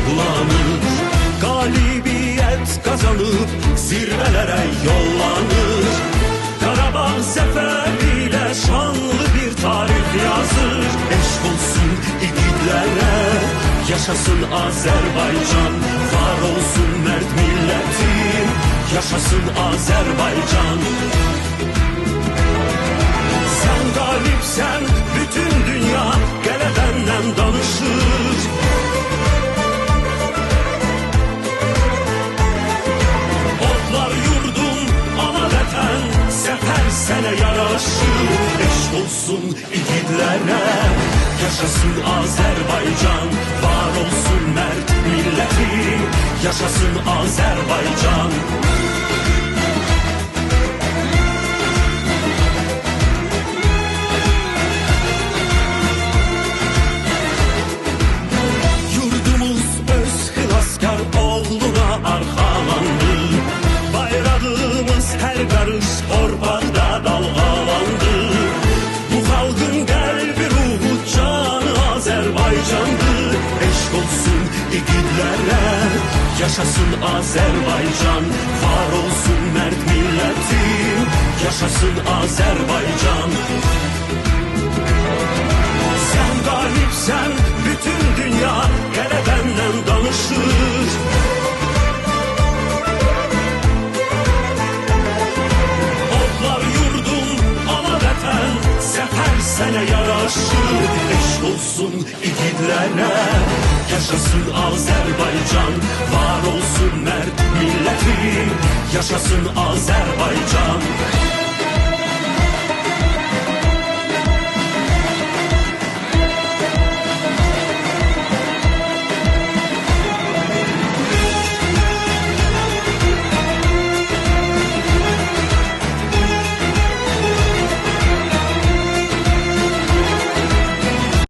ruhlanır. Galibiyet kazanıp zirvelere yollanır. Karabağ zeferiyle şanlı bir tarih yazır. Eşk olsun ikitlere, yaşasın Azerbaycan. Var olsun mert milletim, yaşasın Azerbaycan. Sen galipsen bütün dünya gele benden danışır. Otlar yurdum ana vətən, sefer sene yaraşır. Eşk olsun ikitlere, yaşasın Azerbaycan. Var olsun mert milletim, yaşasın Azerbaycan. Yurdumuz öz xilaskar oğluna arxalandı. Bayrağımız her karış torpaqda dalgalandı. Bu xalqın qəlbi, ruhu, canı Azerbaycandır. Eşk olsun ikitlere, yaşasın Azerbaycan. Var olsun mert milletim, yaşasın Azerbaycan. Sen galipsen bütün dünya gele benden danışır. Otlar yurdum ana vətən, sefer sene yaraşır. Eşk olsun ikitlere, yaşasın Azerbaycan. Var olsun mert milletim, yaşasın Azerbaycan.